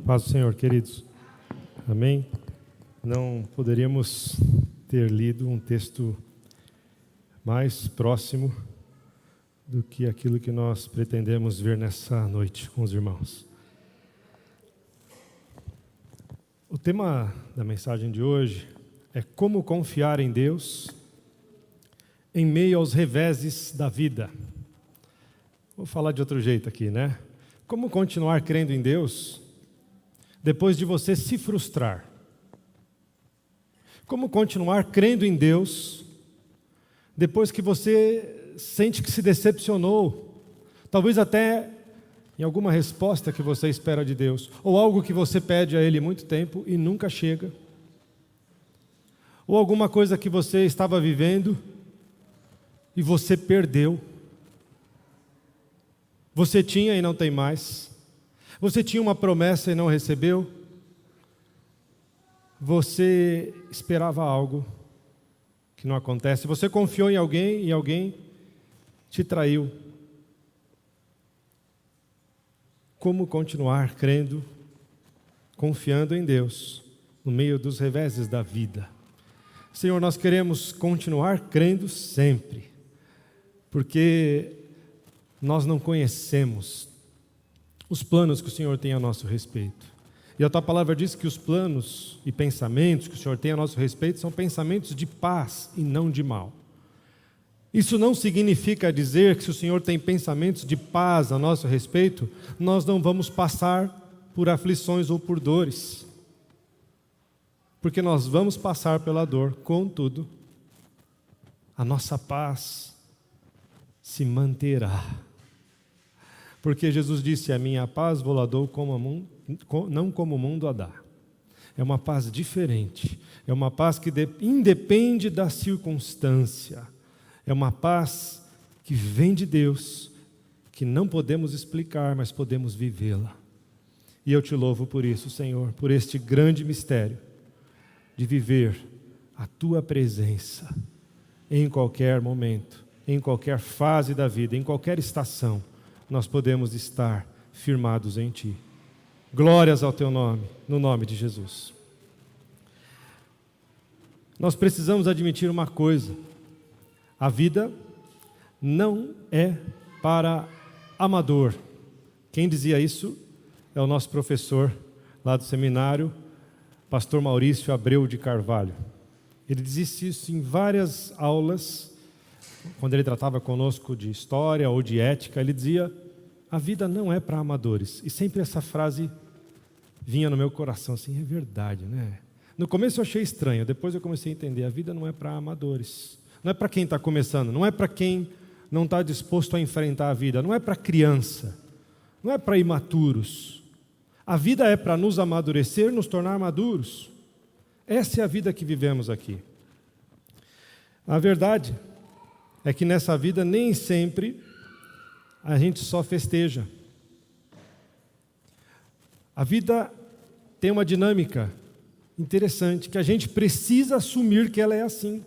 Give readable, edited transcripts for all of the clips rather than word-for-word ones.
Paz do Senhor, queridos. Amém? Não poderíamos ter lido um texto mais próximo do que aquilo que nós pretendemos ver nessa noite com os irmãos. O tema da mensagem de hoje é como confiar em Deus em meio aos reveses da vida. Vou falar de outro jeito aqui, né? Como continuar crendo em Deus depois de você se frustrar? Como continuar crendo em Deus depois que você sente que se decepcionou? Talvez até em alguma resposta que você espera de Deus, ou algo que você pede a Ele há muito tempo e nunca chega, ou alguma coisa que você estava vivendo e você perdeu. Você tinha e não tem mais. Você tinha uma promessa e não recebeu. Você esperava algo que não acontece. Você confiou em alguém e alguém te traiu. Como continuar crendo, confiando em Deus no meio dos reveses da vida? Senhor, nós queremos continuar crendo sempre, porque nós não conhecemos os planos que o Senhor tem a nosso respeito. E a Tua palavra diz que os planos e pensamentos que o Senhor tem a nosso respeito são pensamentos de paz e não de mal. Isso não significa dizer que se o Senhor tem pensamentos de paz a nosso respeito, nós não vamos passar por aflições ou por dores. Porque nós vamos passar pela dor, contudo, a nossa paz se manterá. Porque Jesus disse: a minha paz vou lá dou não como o mundo a dá. É uma paz diferente, é uma paz que independe da circunstância, é uma paz que vem de Deus, que não podemos explicar, mas podemos vivê-la. E eu te louvo por isso, Senhor, por este grande mistério de viver a Tua presença em qualquer momento, em qualquer fase da vida, em qualquer estação. Nós podemos estar firmados em Ti. Glórias ao Teu nome, no nome de Jesus. Nós precisamos admitir uma coisa: a vida não é para amador. Quem dizia isso é o nosso professor lá do seminário, pastor Maurício Abreu de Carvalho. Ele dizia isso em várias aulas. Quando ele tratava conosco de história ou de ética, ele dizia: a vida não é para amadores. E sempre essa frase vinha no meu coração, assim, é verdade, né? No começo eu achei estranho, depois eu comecei a entender: a vida não é para amadores. Não é para quem está começando, não é para quem não está disposto a enfrentar a vida, não é para criança, não é para imaturos. A vida é para nos amadurecer, nos tornar maduros. Essa é a vida que vivemos aqui. A verdade é que nessa vida nem sempre a gente só festeja. A vida tem uma dinâmica interessante, que a gente precisa assumir que ela é assim.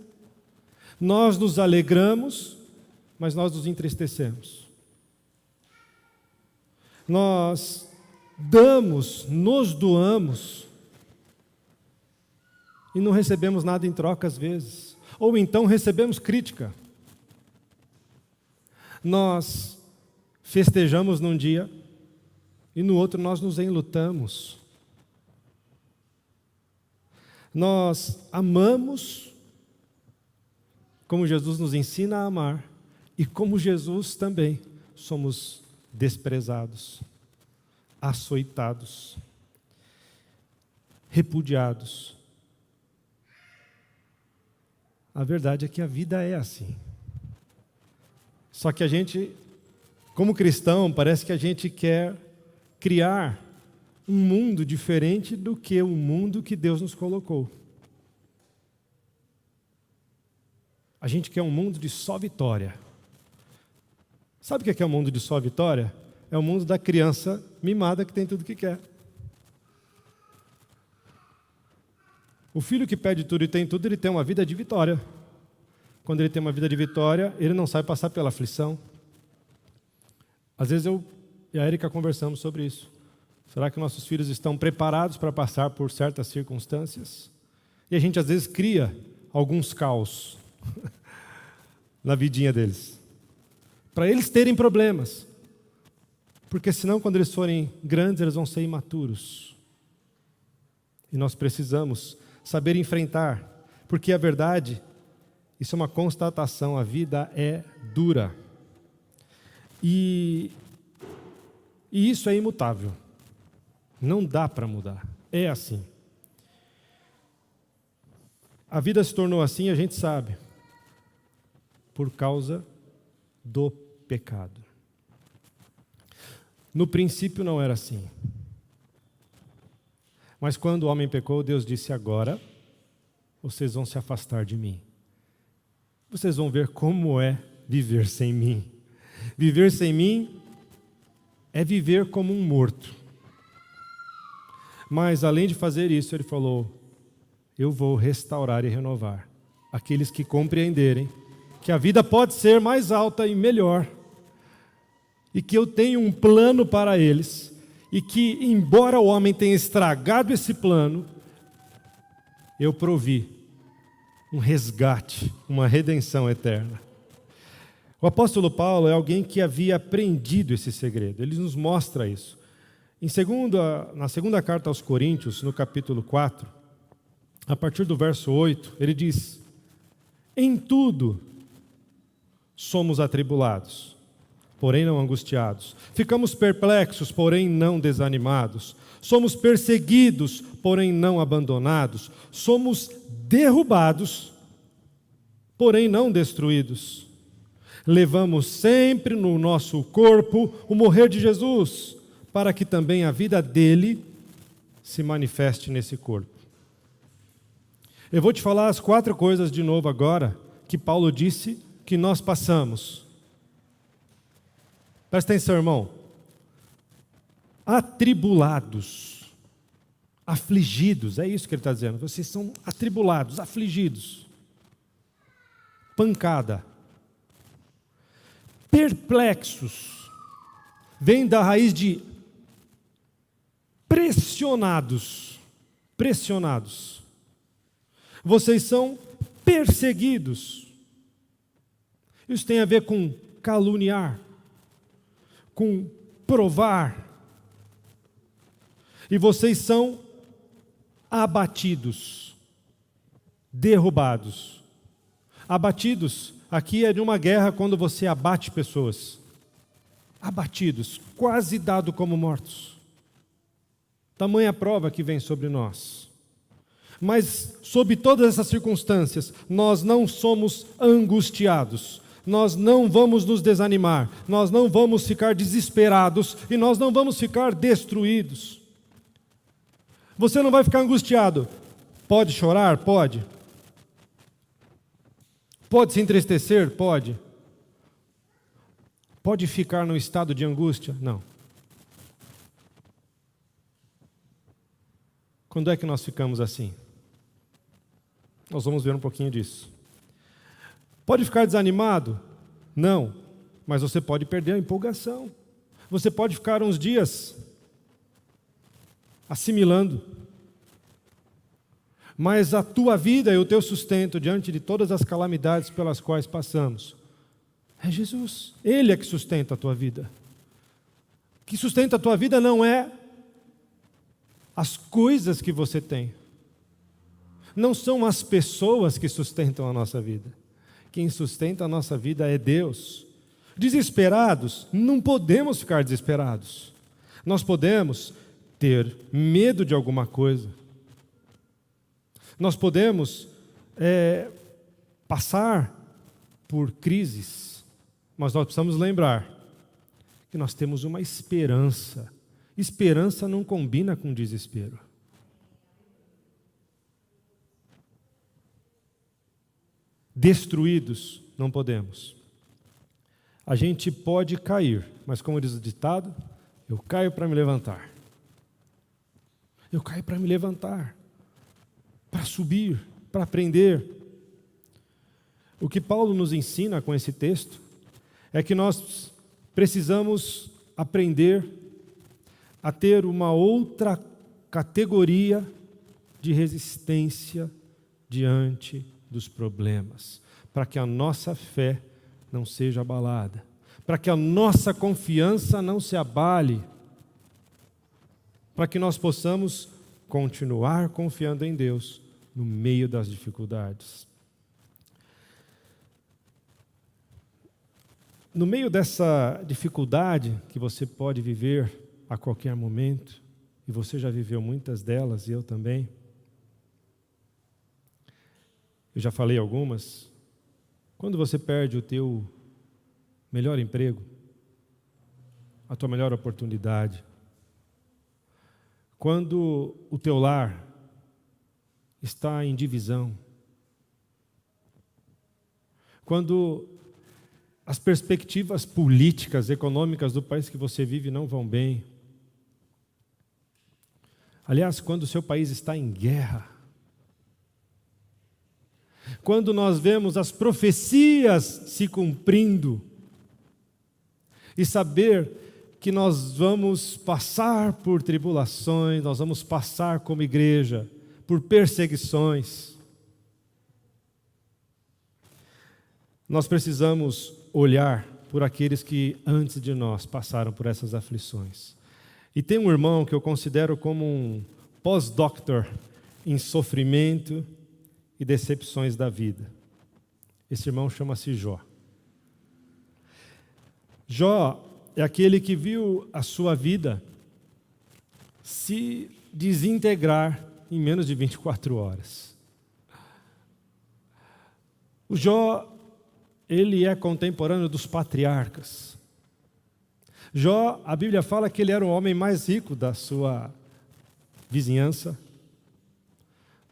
Nós nos alegramos, mas nós nos entristecemos. Nós damos, nos doamos, e não recebemos nada em troca às vezes. Ou então recebemos crítica. Nós festejamos num dia e no outro nós nos enlutamos. Nós amamos como Jesus nos ensina a amar, e como Jesus também somos desprezados, açoitados, repudiados. A verdade é que a vida é assim. Só que a gente, como cristão, parece que a gente quer criar um mundo diferente do que o mundo que Deus nos colocou. A gente quer um mundo de só vitória. Sabe o que é um mundo de só vitória? É o mundo da criança mimada que tem tudo que quer. O filho que pede tudo e tem tudo, ele tem uma vida de vitória. Quando ele tem uma vida de vitória, ele não sabe passar pela aflição. Às vezes eu e a Érica conversamos sobre isso. Será que nossos filhos estão preparados para passar por certas circunstâncias? E a gente às vezes cria alguns caos na vidinha deles, para eles terem problemas, porque senão quando eles forem grandes eles vão ser imaturos. E nós precisamos saber enfrentar, porque a verdade, isso é uma constatação, a vida é dura. E isso é imutável. Não dá para mudar. É assim. A vida se tornou assim, a gente sabe, por causa do pecado. No princípio não era assim. Mas quando o homem pecou, Deus disse: agora vocês vão se afastar de mim. Vocês vão ver como é viver sem mim. Viver sem mim é viver como um morto. Mas além de fazer isso, ele falou: eu vou restaurar e renovar aqueles que compreenderem que a vida pode ser mais alta e melhor, e que eu tenho um plano para eles, e que, embora o homem tenha estragado esse plano, eu provi um resgate, uma redenção eterna. O apóstolo Paulo é alguém que havia aprendido esse segredo, ele nos mostra isso. Na segunda carta aos Coríntios, no capítulo 4, a partir do verso 8, ele diz: em tudo somos atribulados, porém não angustiados. Ficamos perplexos, porém não desanimados. Somos perseguidos, porém não abandonados. Somos derrubados, porém não destruídos. Levamos sempre no nosso corpo o morrer de Jesus, para que também a vida dele se manifeste nesse corpo. Eu vou te falar as 4 coisas de novo agora, que Paulo disse que nós passamos. Presta atenção, irmão. Atribulados, afligidos, é isso que ele está dizendo. Vocês são atribulados, afligidos. Pancada. Perplexos. Vem da raiz de pressionados. Pressionados. Vocês são perseguidos. Isso tem a ver com caluniar, com provar. E vocês são abatidos, derrubados. Abatidos, aqui é de uma guerra quando você abate pessoas. Abatidos, quase dado como mortos. Tamanha prova que vem sobre nós. Mas, sob todas essas circunstâncias, nós não somos angustiados. Nós não vamos nos desanimar, nós não vamos ficar desesperados e nós não vamos ficar destruídos. Você não vai ficar angustiado. Pode chorar? Pode. Pode se entristecer? Pode. Pode ficar no estado de angústia? Não. Quando é que nós ficamos assim? Nós vamos ver um pouquinho disso. Pode ficar desanimado? Não, mas você pode perder a empolgação. Você pode ficar uns dias assimilando. Mas a tua vida e o teu sustento diante de todas as calamidades pelas quais passamos é Jesus. Ele é que sustenta a tua vida. O que sustenta a tua vida não é as coisas que você tem. Não são as pessoas que sustentam a nossa vida. Quem sustenta a nossa vida é Deus. Desesperados, não podemos ficar desesperados. Nós podemos ter medo de alguma coisa. Nós podemos passar por crises, mas nós precisamos lembrar que nós temos uma esperança. Esperança não combina com desespero. Destruídos, não podemos. A gente pode cair, mas como diz o ditado, eu caio para me levantar. Eu caio para me levantar, para subir, para aprender. O que Paulo nos ensina com esse texto é que nós precisamos aprender a ter uma outra categoria de resistência diante dos problemas, para que a nossa fé não seja abalada, para que a nossa confiança não se abale, para que nós possamos continuar confiando em Deus no meio das dificuldades. No meio dessa dificuldade que você pode viver a qualquer momento, e você já viveu muitas delas, e eu também, eu já falei algumas, quando você perde o teu melhor emprego, a tua melhor oportunidade, quando o teu lar está em divisão, quando as perspectivas políticas, econômicas do país que você vive não vão bem, aliás, quando o seu país está em guerra, quando nós vemos as profecias se cumprindo, e saber que nós vamos passar por tribulações, nós vamos passar como igreja por perseguições, nós precisamos olhar por aqueles que antes de nós passaram por essas aflições. E tem um irmão que eu considero como um pós-doctor em sofrimento e decepções da vida. Esse irmão chama-se Jó. Jó é aquele que viu a sua vida se desintegrar em menos de 24 horas. O Jó, ele é contemporâneo dos patriarcas. Jó, a Bíblia fala que ele era o homem mais rico da sua vizinhança.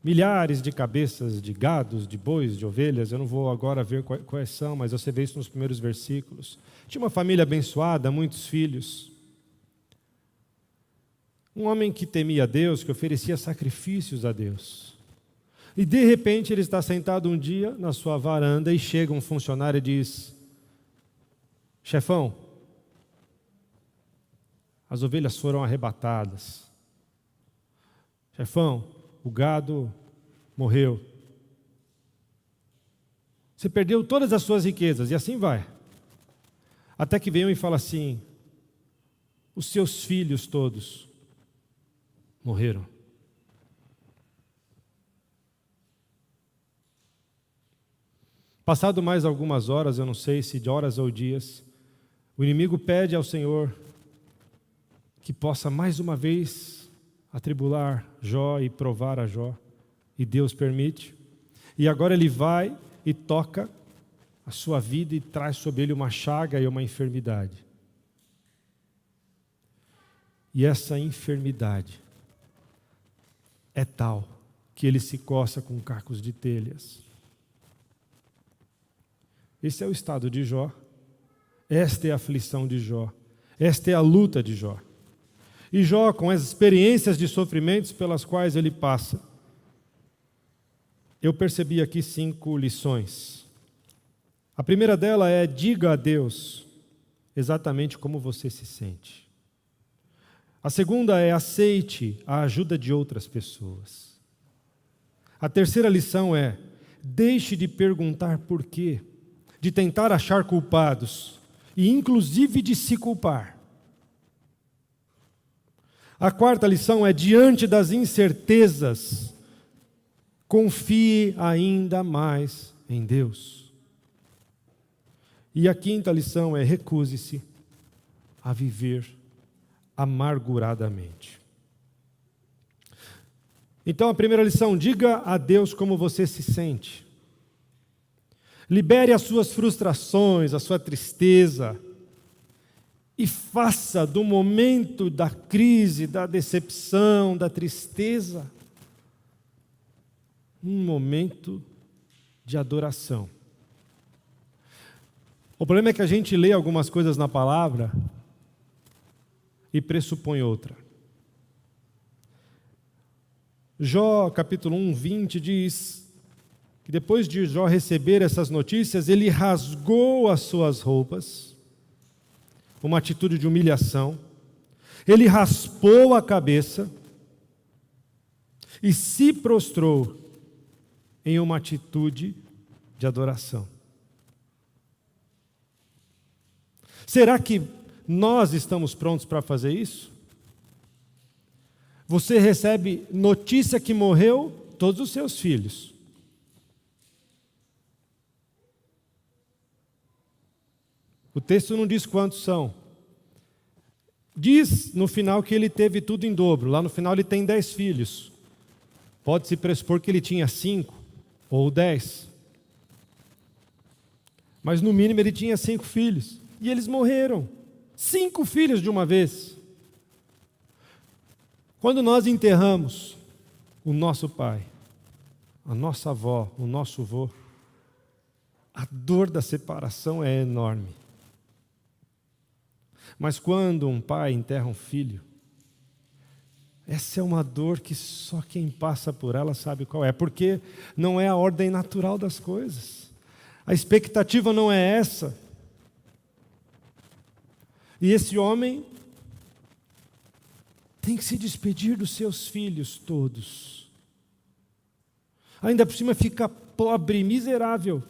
Milhares de cabeças de gados, de bois, de ovelhas, eu não vou agora ver quais são, mas você vê isso nos primeiros versículos. Tinha uma família abençoada, muitos filhos. Um homem que temia a Deus, que oferecia sacrifícios a Deus. E de repente ele está sentado um dia na sua varanda e chega um funcionário e diz: chefão, as ovelhas foram arrebatadas. Chefão, o gado morreu. Você perdeu todas as suas riquezas, e assim vai. Até que vem um e fala assim: os seus filhos todos morreram. Passado mais algumas horas, eu não sei se de horas ou dias, o inimigo pede ao Senhor que possa mais uma vez atribular Jó e provar a Jó. E Deus permite. E agora ele vai e toca a sua vida e traz sobre ele uma chaga e uma enfermidade. E essa enfermidade é tal que ele se coça com cacos de telhas. Esse é o estado de Jó. Esta é a aflição de Jó. Esta é a luta de Jó. E Jó, com as experiências de sofrimentos pelas quais ele passa, eu percebi aqui 5 lições. A primeira dela é: diga a Deus exatamente como você se sente. A segunda é: aceite a ajuda de outras pessoas. A terceira lição é: deixe de perguntar por quê, de tentar achar culpados e inclusive de se culpar. A quarta lição é: diante das incertezas, confie ainda mais em Deus. E a quinta lição é: recuse-se a viver amarguradamente. Então, a primeira lição: diga a Deus como você se sente. Libere as suas frustrações, a sua tristeza, e faça do momento da crise, da decepção, da tristeza, um momento de adoração. O problema é que a gente lê algumas coisas na palavra e pressupõe outra. Jó, capítulo 1, 20, diz que depois de Jó receber essas notícias, ele rasgou as suas roupas, uma atitude de humilhação, Ele raspou a cabeça e se prostrou em uma atitude de adoração. Será que nós estamos prontos para fazer isso? Você recebe notícia que morreu todos os seus filhos. O texto não diz quantos são. Diz no final que ele teve tudo em dobro. Lá no final ele tem 10 filhos. Pode-se pressupor que ele tinha 5 ou 10. Mas no mínimo ele tinha 5 filhos. E eles morreram. 5 filhos de uma vez. Quando nós enterramos o nosso pai, a nossa avó, o nosso avô, a dor da separação é enorme. Mas quando um pai enterra um filho, essa é uma dor que só quem passa por ela sabe qual é, porque não é a ordem natural das coisas. A expectativa não é essa. E esse homem tem que se despedir dos seus filhos todos. Ainda por cima fica pobre, miserável.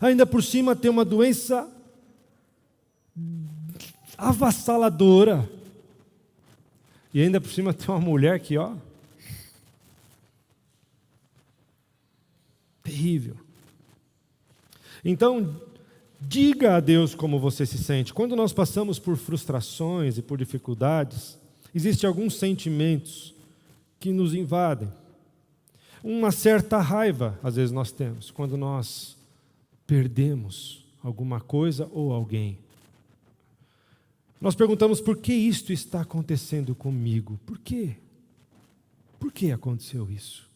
Ainda por cima tem uma doença avassaladora. E ainda por cima tem uma mulher que, terrível. Então, diga a Deus como você se sente. Quando nós passamos por frustrações e por dificuldades, existem alguns sentimentos que nos invadem. Uma certa raiva, às vezes nós temos, quando nós perdemos alguma coisa ou alguém. Nós perguntamos por que isto está acontecendo comigo? Por quê? Por que aconteceu isso?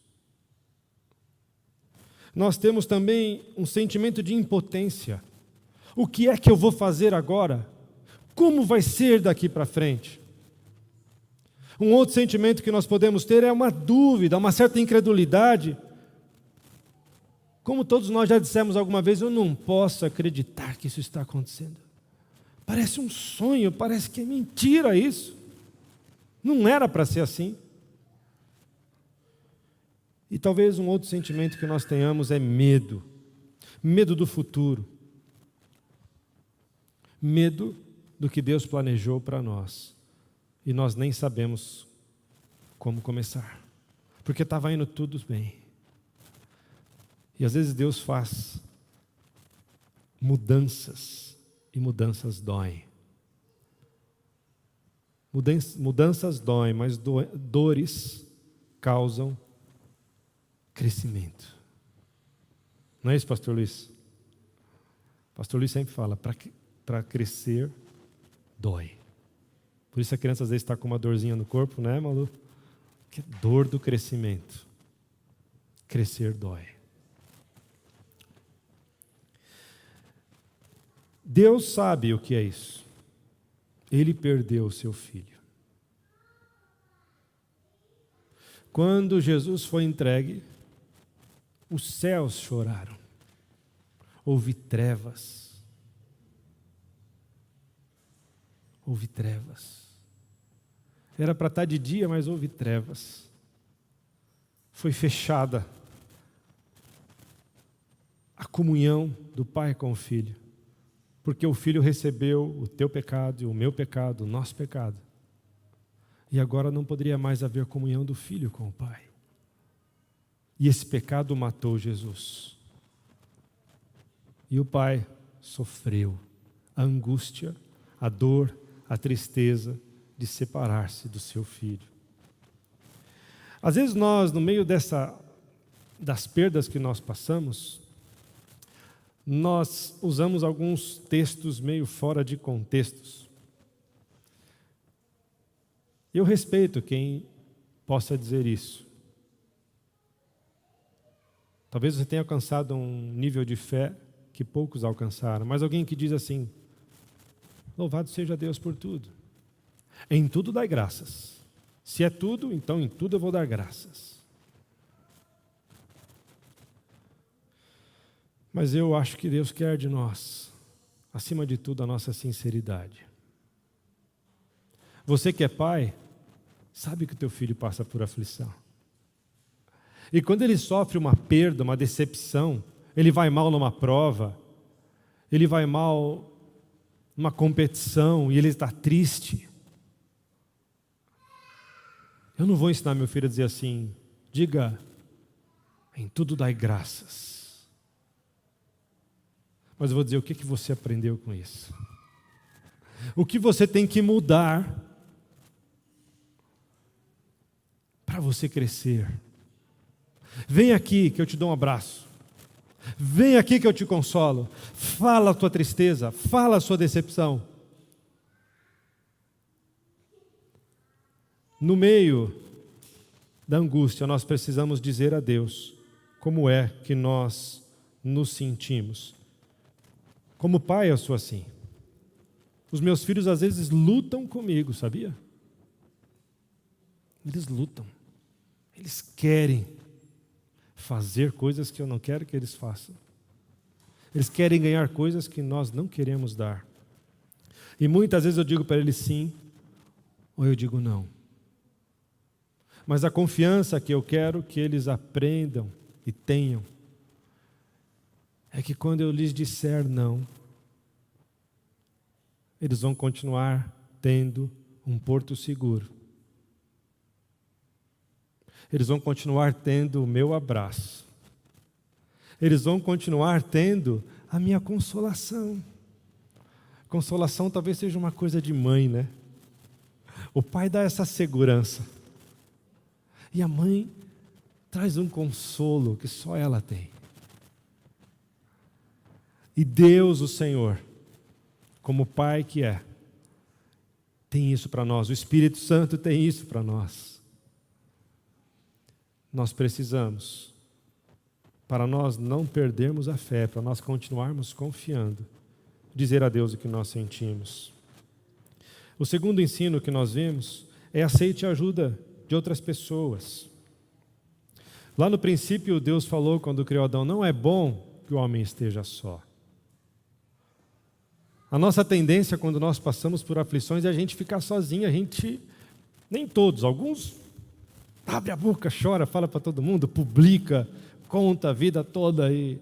Nós temos também um sentimento de impotência. O que é que eu vou fazer agora? Como vai ser daqui para frente? Um outro sentimento que nós podemos ter é uma dúvida, uma certa incredulidade. Como todos nós já dissemos alguma vez, eu não posso acreditar que isso está acontecendo. Parece um sonho, parece que é mentira isso. Não era para ser assim. E talvez um outro sentimento que nós tenhamos é medo. Medo do futuro. Medo do que Deus planejou para nós. E nós nem sabemos como começar. Porque estava indo tudo bem. E às vezes Deus faz mudanças. E mudanças doem. Mudanças doem, mas dores causam crescimento. Não é isso, pastor Luiz? Pastor Luiz sempre fala, para crescer, dói. Por isso a criança às vezes está com uma dorzinha no corpo, né, Malu? Que é dor do crescimento. Crescer dói. Deus sabe o que é isso. Ele perdeu o seu filho. Quando Jesus foi entregue, os céus choraram. Houve trevas. Houve trevas. Era para estar de dia, mas houve trevas. Foi fechada a comunhão do Pai com o Filho. Porque o Filho recebeu o teu pecado e o meu pecado, o nosso pecado. E agora não poderia mais haver comunhão do Filho com o Pai. E esse pecado matou Jesus. E o Pai sofreu a angústia, a dor, a tristeza de separar-se do seu Filho. Às vezes nós, no meio das perdas que nós passamos, nós usamos alguns textos meio fora de contextos. Eu respeito quem possa dizer isso. Talvez você tenha alcançado um nível de fé que poucos alcançaram, mas alguém que diz assim, louvado seja Deus por tudo. Em tudo dai graças. Se é tudo, então em tudo eu vou dar graças. Mas eu acho que Deus quer de nós, acima de tudo, a nossa sinceridade. Você que é pai, sabe que o teu filho passa por aflição. E quando ele sofre uma perda, uma decepção, ele vai mal numa prova, ele vai mal numa competição e ele está triste. Eu não vou ensinar meu filho a dizer assim, diga, em tudo dai graças. Mas eu vou dizer o que você aprendeu com isso. O que você tem que mudar para você crescer. Vem aqui que eu te dou um abraço. Vem aqui que eu te consolo. Fala a tua tristeza, fala a sua decepção. No meio da angústia, nós precisamos dizer a Deus como é que nós nos sentimos. Como pai, eu sou assim. Os meus filhos às vezes lutam comigo, sabia? Eles lutam. Eles querem fazer coisas que eu não quero que eles façam. Eles querem ganhar coisas que nós não queremos dar. E muitas vezes eu digo para eles sim, ou eu digo não. Mas a confiança que eu quero que eles aprendam e tenham é que quando eu lhes disser não, eles vão continuar tendo um porto seguro. Eles vão continuar tendo o meu abraço. Eles vão continuar tendo a minha consolação. Consolação talvez seja uma coisa de mãe, né? O pai dá essa segurança. E a mãe traz um consolo que só ela tem. E Deus, o Senhor, como Pai que é, tem isso para nós. O Espírito Santo tem isso para nós. Nós precisamos, para nós não perdermos a fé, para nós continuarmos confiando, dizer a Deus o que nós sentimos. O segundo ensino que nós vemos é aceite a ajuda de outras pessoas. Lá no princípio, Deus falou quando criou Adão, não é bom que o homem esteja só. A nossa tendência quando nós passamos por aflições é a gente ficar sozinho, nem todos, alguns abre a boca, chora, fala para todo mundo, publica, conta a vida toda e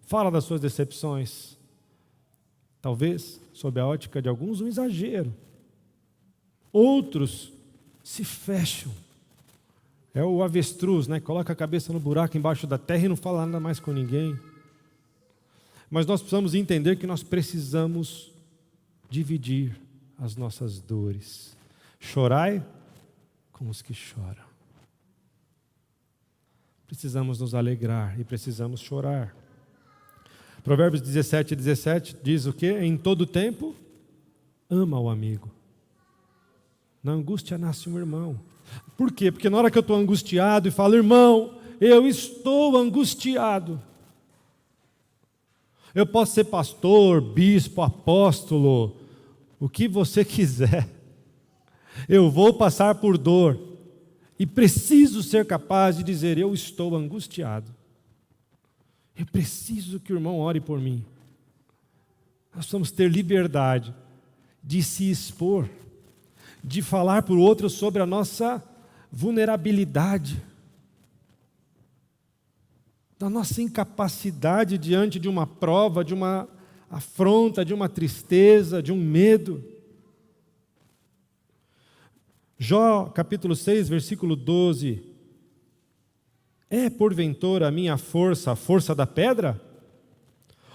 fala das suas decepções. Talvez, sob a ótica de alguns, um exagero. Outros se fecham. É o avestruz, né? Coloca a cabeça no buraco embaixo da terra e não fala nada mais com ninguém. Mas nós precisamos entender que nós precisamos dividir as nossas dores. Chorai com os que choram. Precisamos nos alegrar e precisamos chorar. Provérbios 17 diz o quê? Em todo tempo, ama o amigo. Na angústia nasce um irmão. Por quê? Porque na hora que eu estou angustiado e falo, irmão, eu estou angustiado. Eu posso ser pastor, bispo, apóstolo, o que você quiser. Eu vou passar por dor e preciso ser capaz de dizer, eu estou angustiado. Eu preciso que o irmão ore por mim. Nós precisamos ter liberdade de se expor, de falar para o outro sobre a nossa vulnerabilidade, da nossa incapacidade diante de uma prova, de uma afronta, de uma tristeza, de um medo. Jó, capítulo 6, versículo 12. É porventura a minha força, a força da pedra?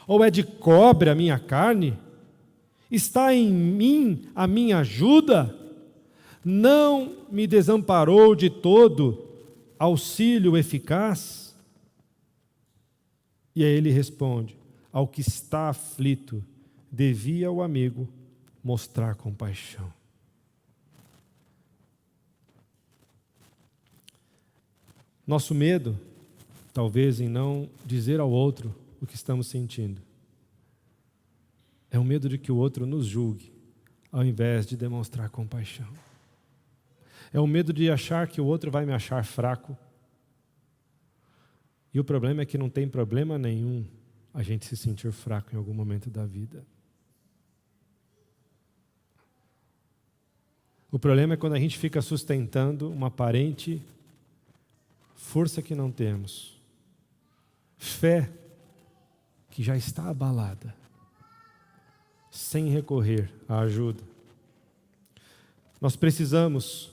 Ou é de cobre a minha carne? Está em mim a minha ajuda? Não me desamparou de todo auxílio eficaz? E aí ele responde, ao que está aflito, devia o amigo mostrar compaixão. Nosso medo, talvez, em não dizer ao outro o que estamos sentindo, é o medo de que o outro nos julgue, ao invés de demonstrar compaixão. É o medo de achar que o outro vai me achar fraco. E o problema é que não tem problema nenhum a gente se sentir fraco em algum momento da vida. O problema é quando a gente fica sustentando uma aparente força que não temos. Fé que já está abalada, sem recorrer à ajuda. Nós precisamos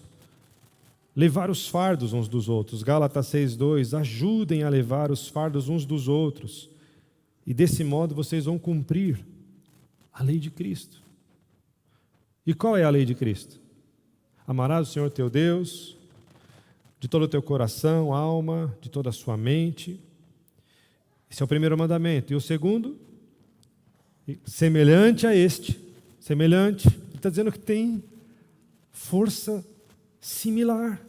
levar os fardos uns dos outros. Gálatas 6:2, ajudem a levar os fardos uns dos outros. E desse modo vocês vão cumprir a lei de Cristo. E qual é a lei de Cristo? Amarás o Senhor teu Deus de todo o teu coração, alma, de toda a sua mente. Esse é o primeiro mandamento. E o segundo, semelhante a este, semelhante, ele está dizendo que tem força similar,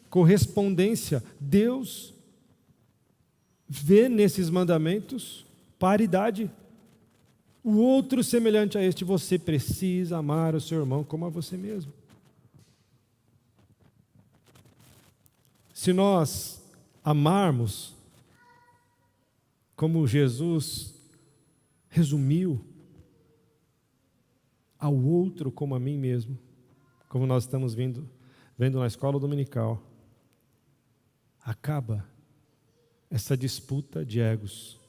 correspondência. Deus vê nesses mandamentos paridade. O outro semelhante a este, você precisa amar o seu irmão como a você mesmo. Se nós amarmos como Jesus resumiu, ao outro como a mim mesmo, como nós estamos vendo na escola dominical, acaba essa disputa de egos.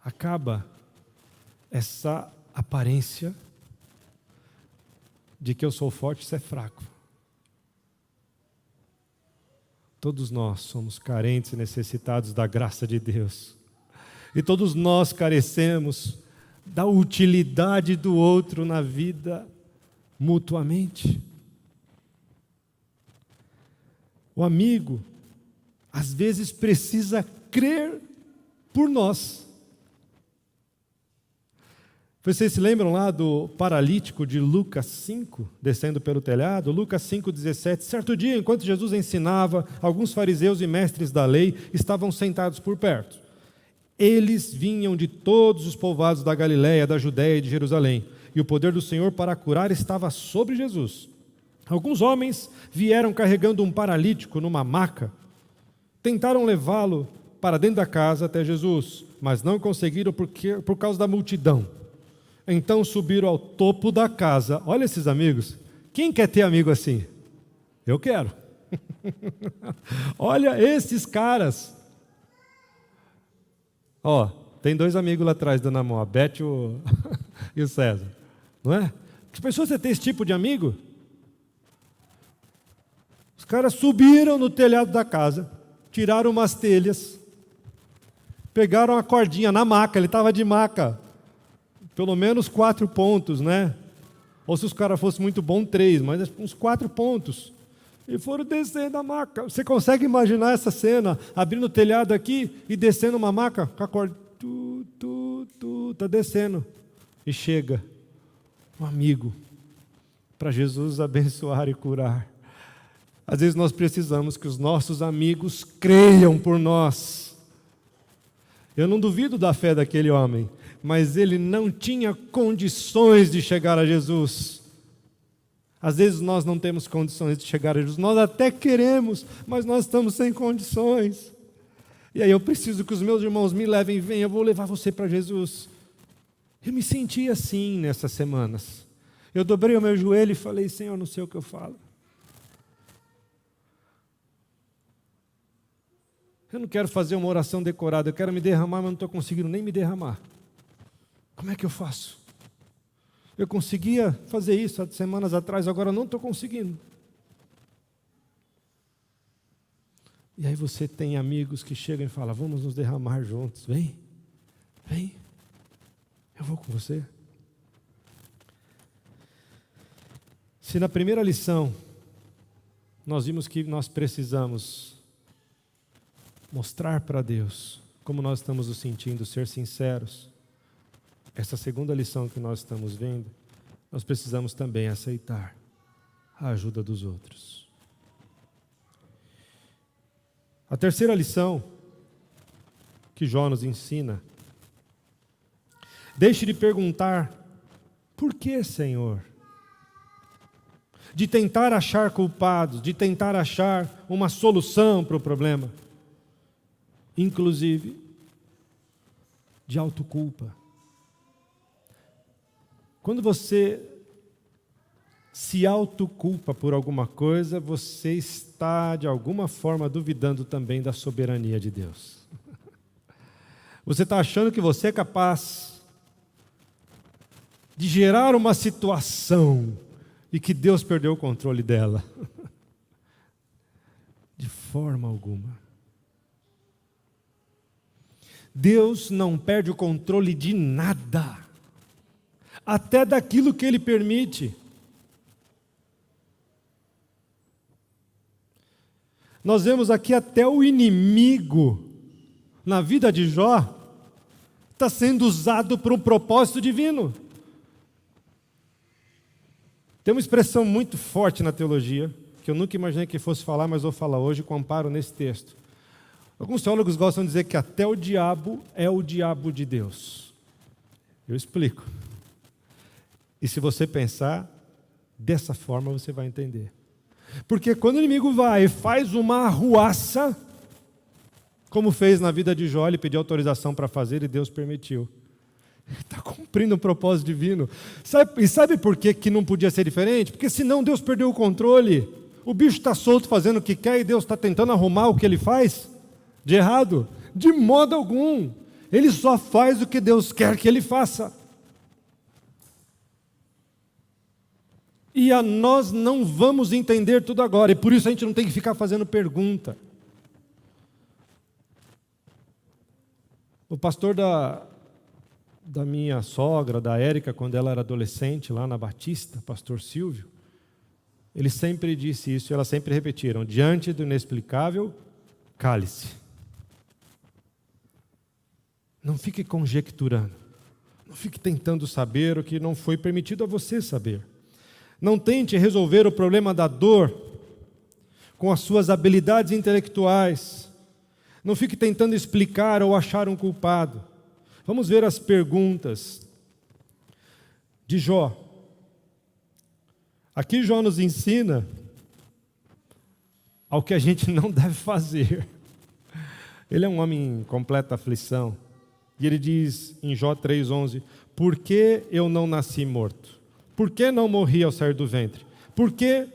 Acaba essa aparência de que eu sou forte e você é fraco. Todos nós somos carentes e necessitados da graça de Deus. E todos nós carecemos da utilidade do outro na vida mutuamente. O amigo, às vezes, precisa crer por nós. Vocês se lembram lá do paralítico de Lucas 5, descendo pelo telhado? Lucas 5,17. Certo dia, enquanto Jesus ensinava, alguns fariseus e mestres da lei estavam sentados por perto. Eles vinham de todos os povoados da Galiléia, da Judéia e de Jerusalém, e o poder do Senhor para curar estava sobre Jesus. Alguns homens vieram carregando um paralítico numa maca. Tentaram levá-lo para dentro da casa até Jesus, mas não conseguiram por causa da multidão. Então subiram ao topo da casa. Olha esses amigos. Quem quer ter amigo assim? Eu quero. Olha esses caras. Ó, tem dois amigos lá atrás dando a mão, a Beth e o César. Não é? Que pessoa você tem esse tipo de amigo? Os caras subiram no telhado da casa, tiraram umas telhas, pegaram a cordinha na maca, ele estava de maca. Pelo menos 4 pontos, né? Ou se os caras fossem muito bons, 3, mas uns 4 pontos. E foram descendo a maca. Você consegue imaginar essa cena? Abrindo o telhado aqui e descendo uma maca com a corda. Está descendo. E chega um amigo para Jesus abençoar e curar. Às vezes nós precisamos que os nossos amigos creiam por nós. Eu não duvido da fé daquele homem, mas ele não tinha condições de chegar a Jesus. Às vezes nós não temos condições de chegar a Jesus, nós até queremos, mas nós estamos sem condições. E aí eu preciso que os meus irmãos me levem, venham, eu vou levar você para Jesus. Eu me senti assim nessas semanas. Eu dobrei o meu joelho e falei, Senhor, não sei o que eu falo. Eu não quero fazer uma oração decorada, eu quero me derramar, mas não estou conseguindo nem me derramar. Como é que eu faço? Eu conseguia fazer isso há semanas atrás, agora não estou conseguindo. E aí você tem amigos que chegam e falam, vamos nos derramar juntos. Vem, eu vou com você. Se na primeira lição nós vimos que nós precisamos mostrar para Deus como nós estamos nos sentindo, ser sinceros, essa segunda lição que nós estamos vendo, nós precisamos também aceitar a ajuda dos outros. A terceira lição que Jó nos ensina, deixe de perguntar, por que, Senhor? De tentar achar culpados, de tentar achar uma solução para o problema, inclusive de autoculpa. Quando você se autoculpa por alguma coisa, você está, de alguma forma, duvidando também da soberania de Deus. Você está achando que você é capaz de gerar uma situação e que Deus perdeu o controle dela. De forma alguma. Deus não perde o controle de nada, até daquilo que Ele permite. Nós vemos aqui até o inimigo, na vida de Jó, está sendo usado para um propósito divino. Tem uma expressão muito forte na teologia, que eu nunca imaginei que fosse falar, mas vou falar hoje com amparo nesse texto. Alguns teólogos gostam de dizer que até o diabo é o diabo de Deus. Eu explico. E se você pensar dessa forma, você vai entender. Porque quando o inimigo vai e faz uma arruaça, como fez na vida de Jó, ele pediu autorização para fazer e Deus permitiu. Ele está cumprindo um propósito divino. Sabe por que não podia ser diferente? Porque senão Deus perdeu o controle. O bicho está solto fazendo o que quer e Deus está tentando arrumar o que ele faz de errado? De modo algum. Ele só faz o que Deus quer que ele faça. E nós não vamos entender tudo agora. E por isso a gente não tem que ficar fazendo pergunta. O pastor da minha sogra, da Érica, quando ela era adolescente, lá na Batista, pastor Silvio, ele sempre disse isso, e elas sempre repetiram: diante do inexplicável, cale-se. Não fique conjecturando, não fique tentando saber o que não foi permitido a você saber. Não tente resolver o problema da dor com as suas habilidades intelectuais. Não fique tentando explicar ou achar um culpado. Vamos ver as perguntas de Jó. Aqui Jó nos ensina ao que a gente não deve fazer. Ele é um homem em completa aflição. E ele diz em Jó 3,11: por que eu não nasci morto? Por que não morri ao sair do ventre? Por que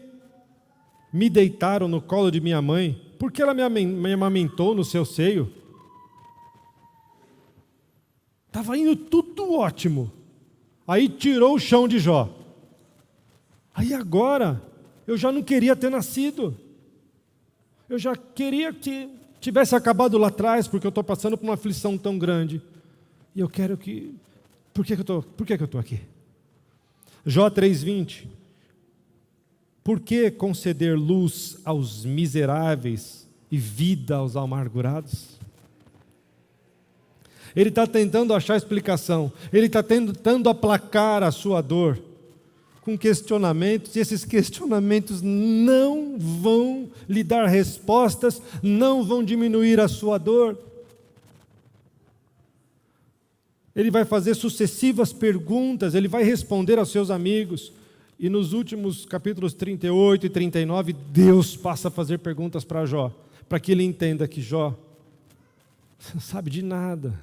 me deitaram no colo de minha mãe? Por que ela me amamentou no seu seio? Estava indo tudo ótimo. Aí tirou o chão de Jó. Aí agora, eu já não queria ter nascido. Eu já queria que tivesse acabado lá atrás, porque eu estou passando por uma aflição tão grande. E eu quero que... Por que eu estou aqui? Jó 3,20. Por que conceder luz aos miseráveis e vida aos amargurados? Ele está tentando achar explicação. Ele está tentando aplacar a sua dor com questionamentos, e esses questionamentos não vão lhe dar respostas, não vão diminuir a sua dor. Ele vai fazer sucessivas perguntas, ele vai responder aos seus amigos. E nos últimos capítulos 38 e 39, Deus passa a fazer perguntas para Jó, para que ele entenda que Jó não sabe de nada.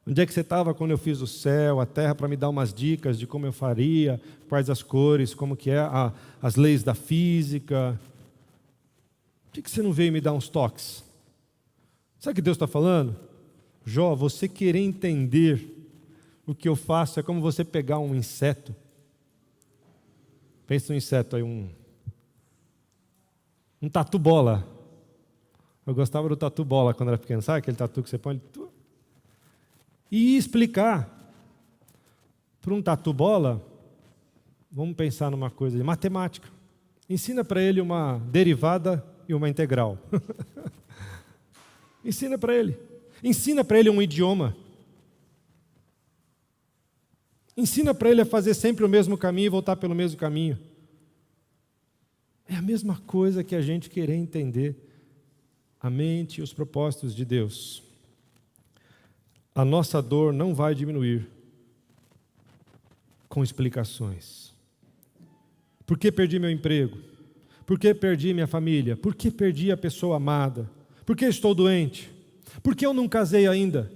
Onde é que você estava quando eu fiz o céu, a terra, para me dar umas dicas de como eu faria, quais as cores, como que é as leis da física? Por que você não veio me dar uns toques? Sabe o que Deus está falando? Jó, você querer entender o que eu faço é como você pegar um inseto. Pensa no inseto aí, um tatu-bola. Eu gostava do tatu-bola quando era pequeno. Sabe aquele tatu que você põe? E explicar para um tatu-bola, vamos pensar numa coisa de matemática. Ensina para ele uma derivada e uma integral. Ensina para ele. Ensina para ele um idioma. Ensina para ele a fazer sempre o mesmo caminho e voltar pelo mesmo caminho. É a mesma coisa que a gente querer entender a mente e os propósitos de Deus. A nossa dor não vai diminuir com explicações. Por que perdi meu emprego? Por que perdi minha família? Por que perdi a pessoa amada? Por que estou doente? Por que eu não casei ainda?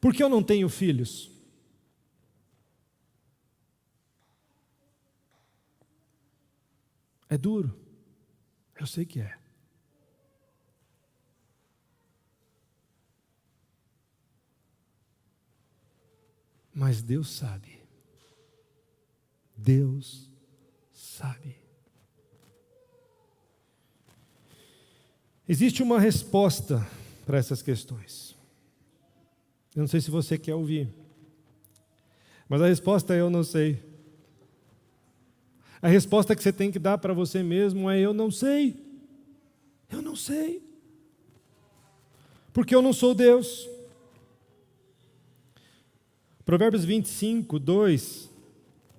Por que eu não tenho filhos? É duro. Eu sei que é. Mas Deus sabe. Deus sabe. Existe uma resposta para essas questões. Eu não sei se você quer ouvir, mas a resposta é: eu não sei. A resposta que você tem que dar para você mesmo é: eu não sei. Eu não sei. Porque eu não sou Deus. Provérbios 25, 2,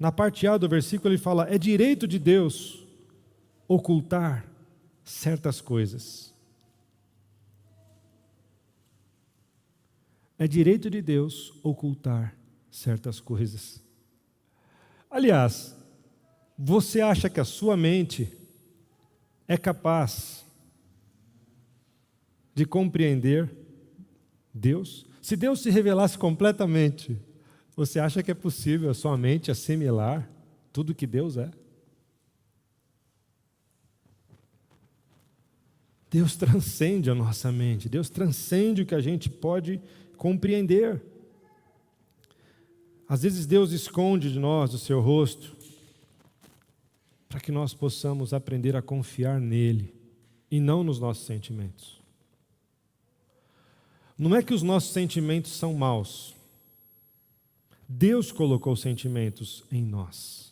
na parte A do versículo, ele fala: é direito de Deus ocultar certas coisas. É direito de Deus ocultar certas coisas. Aliás, você acha que a sua mente é capaz de compreender Deus? Se Deus se revelasse completamente, você acha que é possível a sua mente assimilar tudo que Deus é? Deus transcende a nossa mente, Deus transcende o que a gente pode compreender. Às vezes Deus esconde de nós o seu rosto, para que nós possamos aprender a confiar nele, e não nos nossos sentimentos. Não é que os nossos sentimentos são maus. Deus colocou sentimentos em nós.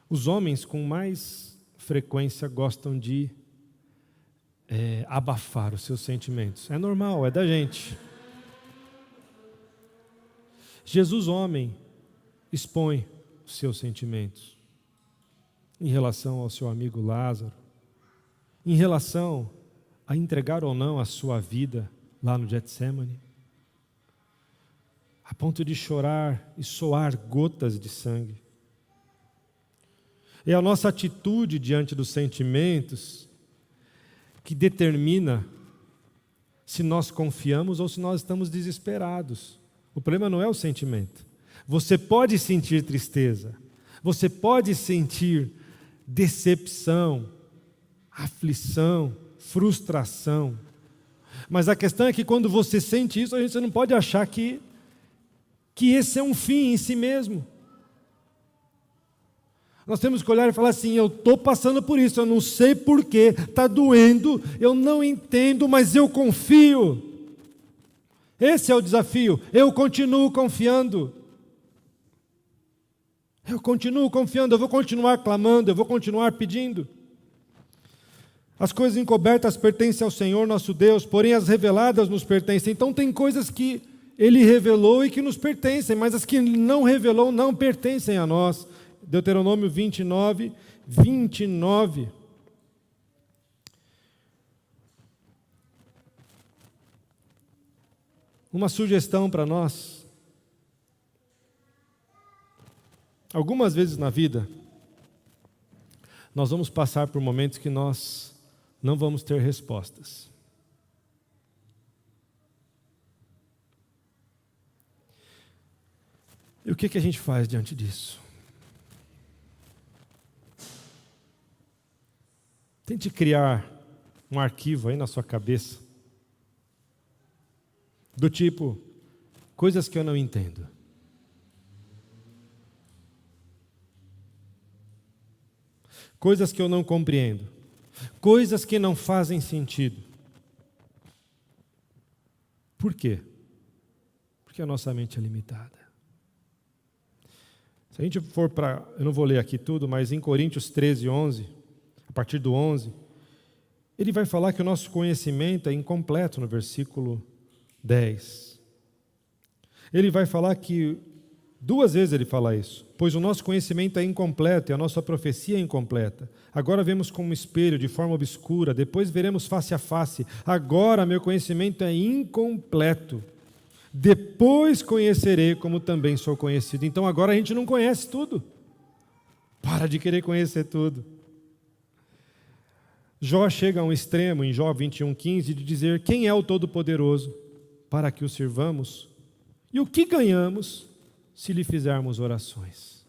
Os homens com mais frequência gostam de abafar os seus sentimentos. É normal, é da gente. Jesus, homem, expõe os seus sentimentos em relação ao seu amigo Lázaro, em relação a entregar ou não a sua vida lá no Getsemane, a ponto de chorar e soar gotas de sangue. É a nossa atitude diante dos sentimentos que determina se nós confiamos ou se nós estamos desesperados. O problema não é o sentimento. Você pode sentir tristeza, você pode sentir decepção, aflição, frustração, mas a questão é que quando você sente isso, você não pode achar que esse é um fim em si mesmo. Nós temos que olhar e falar assim: eu estou passando por isso, eu não sei porquê, está doendo, eu não entendo, mas eu confio. Esse é o desafio. Eu continuo confiando. Eu continuo confiando, eu vou continuar clamando, eu vou continuar pedindo. As coisas encobertas pertencem ao Senhor nosso Deus, porém as reveladas nos pertencem. Então tem coisas que Ele revelou e que nos pertencem, mas as que Ele não revelou não pertencem a nós. Deuteronômio 29, 29. Uma sugestão para nós. Algumas vezes na vida, nós vamos passar por momentos que nós não vamos ter respostas. E o que a gente faz diante disso? Tente criar um arquivo aí na sua cabeça, do tipo: coisas que eu não entendo. Coisas que eu não compreendo. Coisas que não fazem sentido. Por quê? Porque a nossa mente é limitada. Se a gente for para, eu não vou ler aqui tudo, mas em Coríntios 13, 11, a partir do 11, ele vai falar que o nosso conhecimento é incompleto no versículo 10. Ele vai falar que, 2 vezes ele fala isso: pois o nosso conhecimento é incompleto e a nossa profecia é incompleta. Agora vemos como um espelho, de forma obscura, depois veremos face a face. Agora meu conhecimento é incompleto. Depois conhecerei como também sou conhecido. Então agora a gente não conhece tudo. Para de querer conhecer tudo. Jó chega a um extremo, em Jó 21:15, de dizer: quem é o Todo-Poderoso para que o sirvamos? E o que ganhamos se lhe fizermos orações?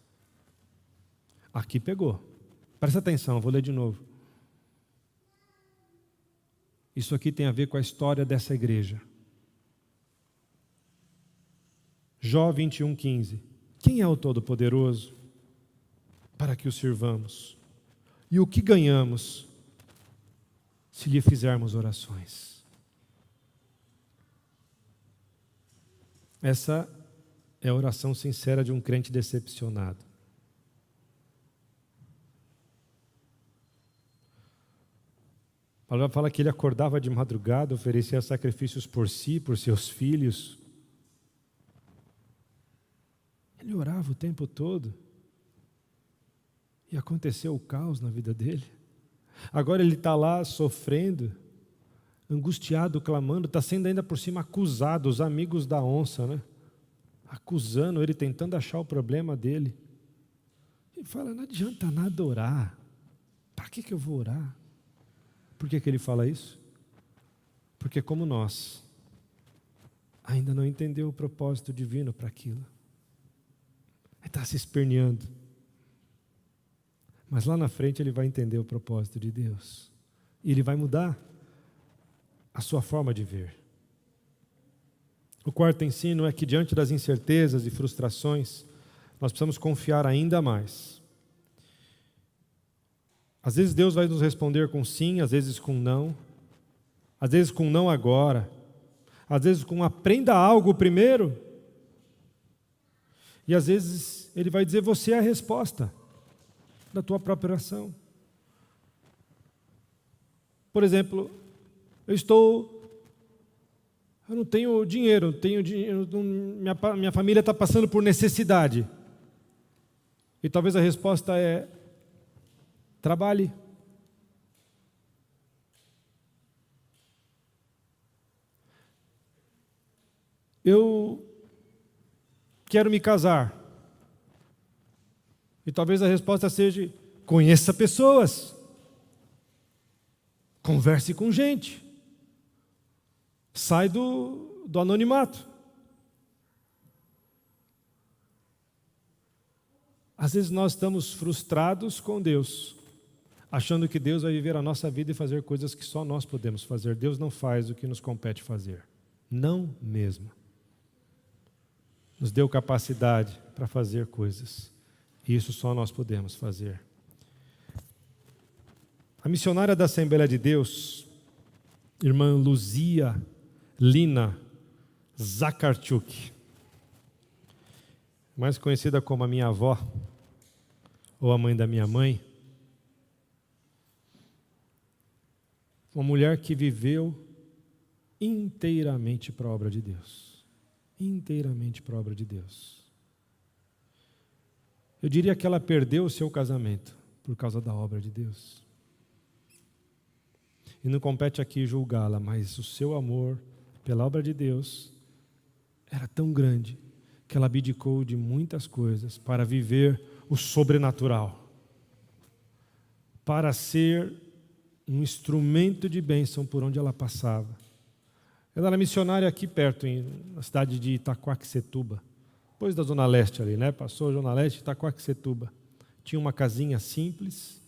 Aqui pegou. Presta atenção, vou ler de novo. Isso aqui tem a ver com a história dessa igreja. Jó 21:15. Quem é o Todo-Poderoso para que o sirvamos? E o que ganhamos se lhe fizermos orações? Essa é a oração sincera de um crente decepcionado. Paulo fala que ele acordava de madrugada, oferecia sacrifícios por si, por seus filhos. Ele orava o tempo todo. E aconteceu o caos na vida dele. Agora ele está lá sofrendo, angustiado, clamando, está sendo ainda por cima acusado, os amigos da onça, né? Acusando ele, tentando achar o problema dele. Ele fala, não adianta nada orar. Para que eu vou orar? Por que ele fala isso? Porque como nós, ainda não entendeu o propósito divino para aquilo. Ele está se esperneando. Mas lá na frente ele vai entender o propósito de Deus. E ele vai mudar a sua forma de ver. O quarto ensino é que diante das incertezas e frustrações, nós precisamos confiar ainda mais. Às vezes Deus vai nos responder com sim, às vezes com não. Às vezes com não agora. Às vezes com aprenda algo primeiro. E às vezes Ele vai dizer, você é a resposta da tua própria oração. Por exemplo, eu não tenho dinheiro, minha família está passando por necessidade. E talvez a resposta é, trabalhe. Eu quero me casar. E talvez a resposta seja, conheça pessoas. Converse com gente. Sai do anonimato. Às vezes nós estamos frustrados com Deus, achando que Deus vai viver a nossa vida e fazer coisas que só nós podemos fazer. Deus não faz o que nos compete fazer. Não mesmo. Nos deu capacidade para fazer coisas. E isso só nós podemos fazer. A missionária da Assembleia de Deus, irmã Luzia Lina Zakarchuk, mais conhecida como a minha avó, ou a mãe da minha mãe, uma mulher que viveu inteiramente para a obra de Deus. Inteiramente para a obra de Deus. Eu diria que ela perdeu o seu casamento por causa da obra de Deus. E não compete aqui julgá-la, mas o seu amor pela obra de Deus era tão grande que ela abdicou de muitas coisas para viver o sobrenatural, para ser um instrumento de bênção por onde ela passava. Ela era missionária aqui perto, na cidade de Itaquaquecetuba, depois da Zona Leste ali, né? Passou a Zona Leste, Itaquaquecetuba. Tinha uma casinha simples,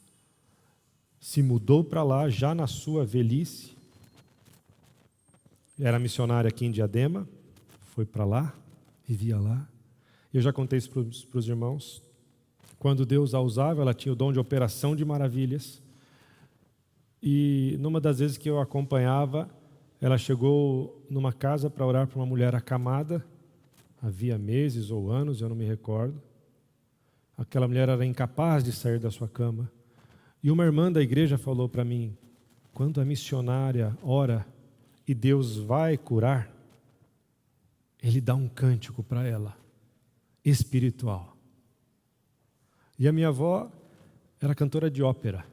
se mudou para lá já na sua velhice. Era missionária aqui em Diadema, foi para lá, vivia lá. Eu já contei isso para os irmãos. Quando Deus a usava, ela tinha o dom de operação de maravilhas. E numa das vezes que eu acompanhava, ela chegou numa casa para orar para uma mulher acamada. Havia meses ou anos, eu não me recordo. Aquela mulher era incapaz de sair da sua cama. E uma irmã da igreja falou para mim, quando a missionária ora e Deus vai curar, Ele dá um cântico para ela, espiritual. E a minha avó era cantora de ópera.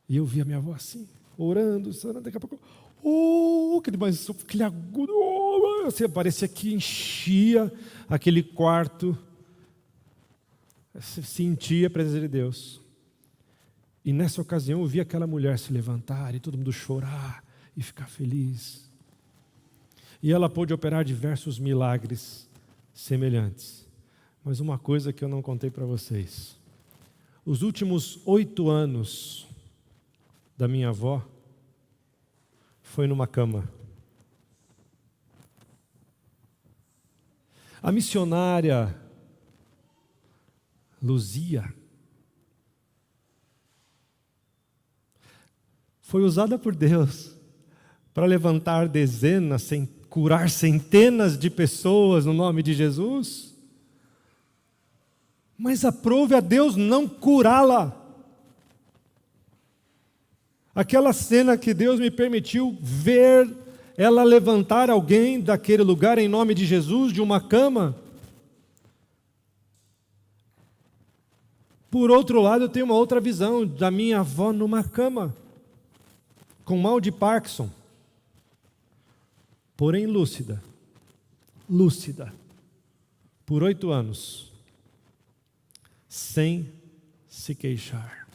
E eu via minha avó assim, orando, daqui a pouco, aquele agudo, assim, parecia que enchia aquele quarto, sentia a presença de Deus. E nessa ocasião eu vi aquela mulher se levantar e todo mundo chorar e ficar feliz. E ela pôde operar diversos milagres semelhantes. Mas uma coisa que eu não contei para vocês. Os últimos 8 anos da minha avó foi numa cama. A missionária Luzia foi usada por Deus para levantar dezenas, curar centenas de pessoas no nome de Jesus. Mas aprove a Deus não curá-la. Aquela cena que Deus me permitiu ver ela levantar alguém daquele lugar em nome de Jesus, de uma cama. Por outro lado, eu tenho uma outra visão da minha avó numa cama, com mal de Parkinson, porém lúcida, por 8 anos, sem se queixar,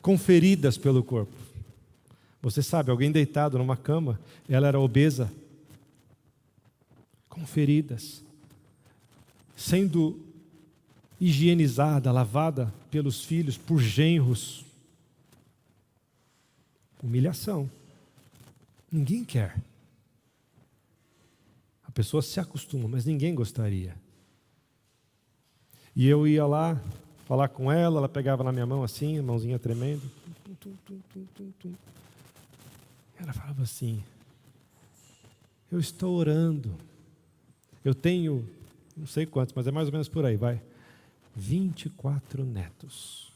com feridas pelo corpo. Você sabe, alguém deitado numa cama, ela era obesa, com feridas, sendo higienizada, lavada pelos filhos, por genros. Humilhação. Ninguém quer. A pessoa se acostuma, mas ninguém gostaria. E eu ia lá falar com ela, ela pegava na minha mão assim, a mãozinha tremendo. Ela falava assim: eu estou orando. Eu tenho, não sei quantos, mas é mais ou menos por aí, vai. 24 netos.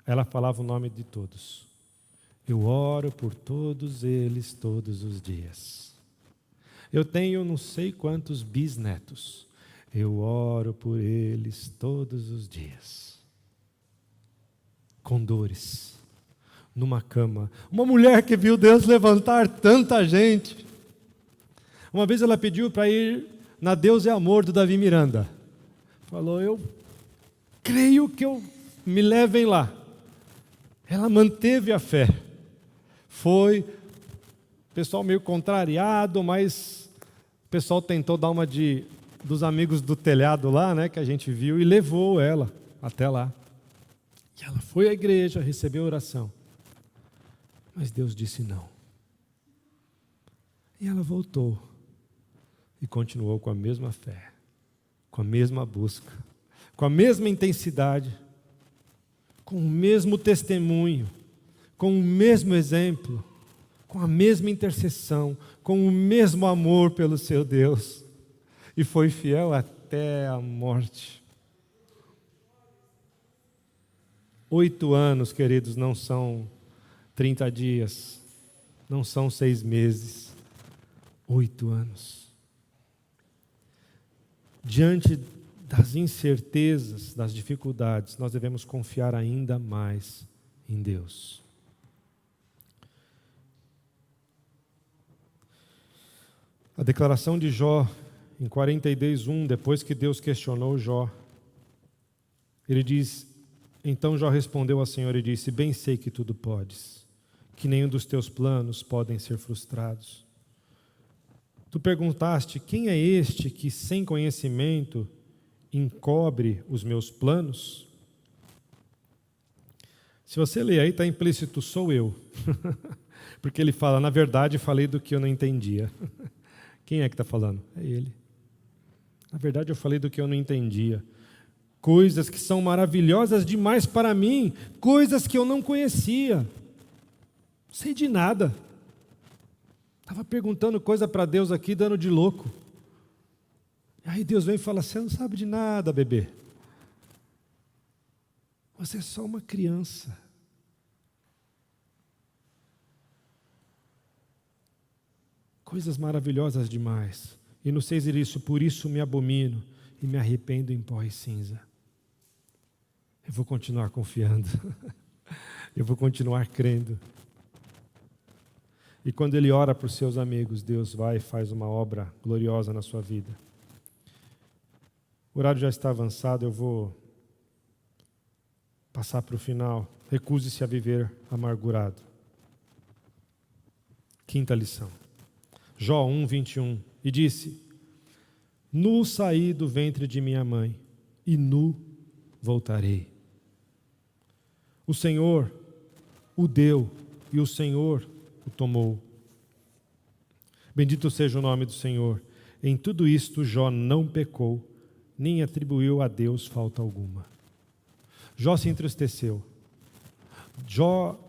Ela falava o nome de todos. Eu oro por todos eles todos os dias. Eu tenho não sei quantos bisnetos. Eu oro por eles todos os dias. Com dores, numa cama. Uma mulher que viu Deus levantar tanta gente. Uma vez ela pediu para ir na Deus é Amor do Davi Miranda. Falou: eu creio que me levem lá. Ela manteve a fé. Foi, o pessoal meio contrariado, mas o pessoal tentou dar uma dos amigos do telhado lá, né, que a gente viu, e levou ela até lá. E ela foi à igreja, recebeu oração. Mas Deus disse não. E ela voltou e continuou com a mesma fé, com a mesma busca, com a mesma intensidade, com o mesmo testemunho, com o mesmo exemplo, com a mesma intercessão, com o mesmo amor pelo seu Deus. E foi fiel até a morte. 8 anos, queridos, não são 30 dias, não são 6 meses. 8 anos. Diante das incertezas, das dificuldades, nós devemos confiar ainda mais em Deus. A declaração de Jó, em 42:1, depois que Deus questionou Jó, ele diz: então Jó respondeu ao Senhor e disse: bem sei que tudo podes, que nenhum dos teus planos podem ser frustrados. Tu perguntaste: quem é este que sem conhecimento encobre os meus planos? Se você ler aí, está implícito: sou eu. Porque ele fala: na verdade falei do que eu não entendia. Quem é que está falando? É ele. Na verdade eu falei do que eu não entendia. Coisas que são maravilhosas demais para mim, coisas que eu não conhecia. Não sei de nada. Estava perguntando coisa para Deus aqui, dando de louco. E aí Deus vem e fala: você não sabe de nada, bebê. Você é só uma criança. Coisas maravilhosas demais. E no 6 ele disse: por isso me abomino e me arrependo em pó e cinza. Eu vou continuar confiando. Eu vou continuar crendo. E quando ele ora por seus amigos, Deus vai e faz uma obra gloriosa na sua vida. O horário já está avançado, eu vou passar para o final. Recuse-se a viver amargurado. 5ª lição. Jó 1:21. E disse: Nu saí do ventre de minha mãe, e nu voltarei. O Senhor o deu, e o Senhor o tomou. Bendito seja o nome do Senhor. Em tudo isto Jó não pecou, nem atribuiu a Deus falta alguma. Jó se entristeceu. Jó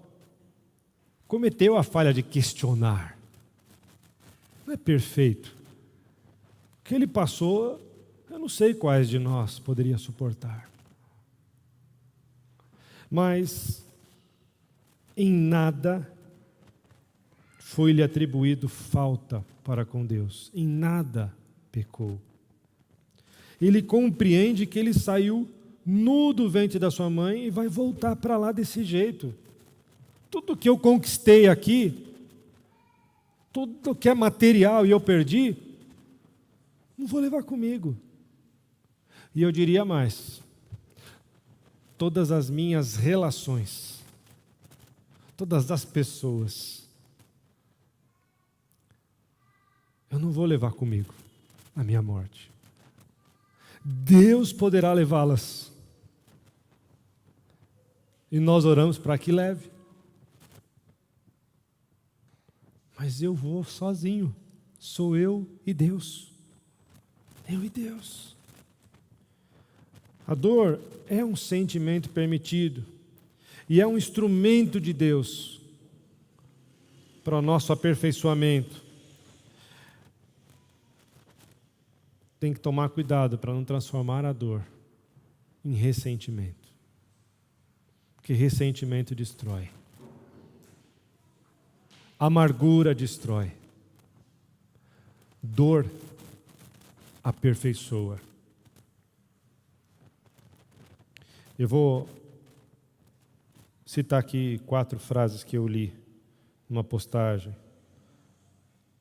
cometeu a falha de questionar. Não é perfeito. O que ele passou, eu não sei quais de nós poderia suportar. Mas em nada foi-lhe atribuído falta para com Deus. Em nada pecou. Ele compreende que ele saiu nu do ventre da sua mãe e vai voltar para lá desse jeito. Tudo que eu conquistei aqui, tudo que é material e eu perdi, não vou levar comigo. E eu diria mais, todas as minhas relações, todas as pessoas, eu não vou levar comigo a minha morte. Deus poderá levá-las. E nós oramos para que leve. Mas eu vou sozinho. Sou eu e Deus. Eu e Deus. A dor é um sentimento permitido. E é um instrumento de Deus para o nosso aperfeiçoamento. Tem que tomar cuidado para não transformar a dor em ressentimento. Porque ressentimento destrói. Amargura destrói. Dor aperfeiçoa. Eu vou citar aqui 4 frases que eu li numa postagem.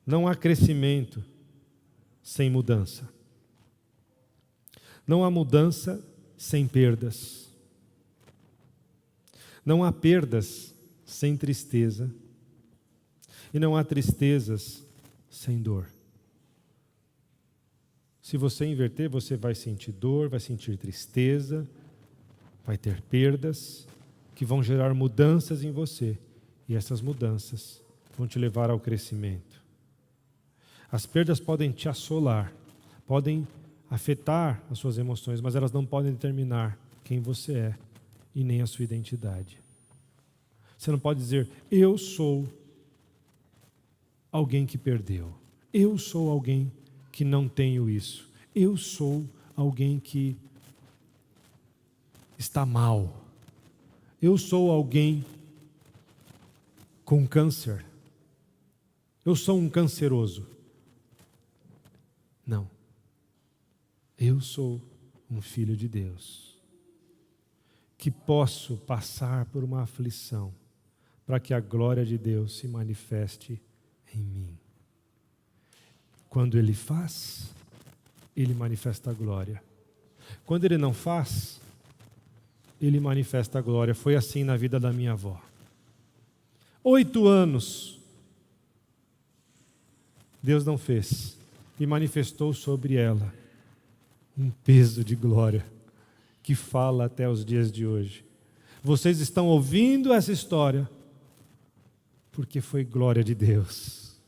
Não há crescimento sem mudança. Não há mudança sem perdas. Não há perdas sem tristeza. E não há tristezas sem dor. Se você inverter, você vai sentir dor, vai sentir tristeza, vai ter perdas que vão gerar mudanças em você. E essas mudanças vão te levar ao crescimento. As perdas podem te assolar, podem afetar as suas emoções, mas elas não podem determinar quem você é e nem a sua identidade. Você não pode dizer, eu sou alguém que perdeu. Eu sou alguém que não tenho isso. Eu sou alguém que está mal. Eu sou alguém com câncer. Eu sou um canceroso. Não. Eu sou um filho de Deus, que posso passar por uma aflição para que a glória de Deus se manifeste em mim. Quando Ele faz, Ele manifesta a glória. Quando Ele não faz, Ele manifesta a glória. Foi assim na vida da minha avó. 8 anos, Deus não fez e manifestou sobre ela um peso de glória que fala até os dias de hoje. Vocês estão ouvindo essa história porque foi glória de Deus.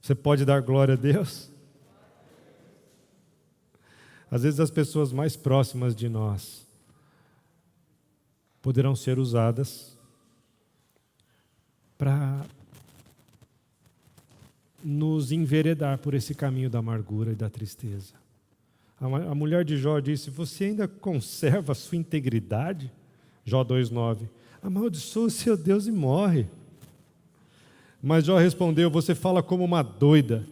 Você pode dar glória a Deus? Às vezes as pessoas mais próximas de nós poderão ser usadas para nos enveredar por esse caminho da amargura e da tristeza. A mulher de Jó disse, você ainda conserva a sua integridade? Jó 2,9. Amaldiçoa o seu Deus e morre. Mas Jó respondeu, você fala como uma doida.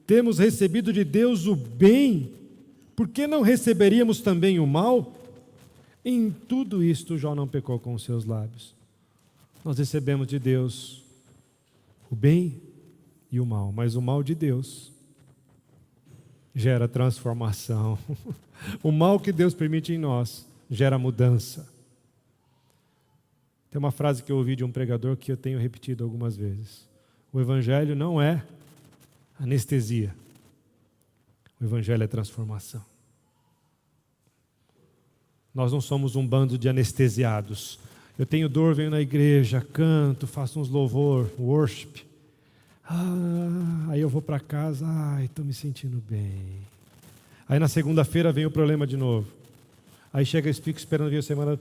Temos recebido de Deus o bem, por que não receberíamos também o mal? Em tudo isto Jó não pecou com os seus lábios. Nós recebemos de Deus o bem e o mal, mas o mal de Deus gera transformação. O mal que Deus permite em nós gera mudança. Tem uma frase que eu ouvi de um pregador que eu tenho repetido algumas vezes. O evangelho não é anestesia. O Evangelho é transformação. Nós não somos um bando de anestesiados. Eu tenho dor, venho na igreja, canto, faço uns louvor, worship. Aí eu vou para casa, estou me sentindo bem. Aí na segunda-feira vem o problema de novo. Aí chega, eu fico esperando vir a semana.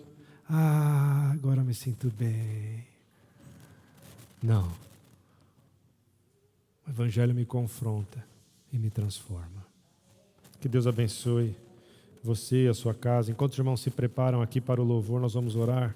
Agora me sinto bem. Não. O Evangelho me confronta e me transforma. Que Deus abençoe você e a sua casa. Enquanto os irmãos se preparam aqui para o louvor, nós vamos orar.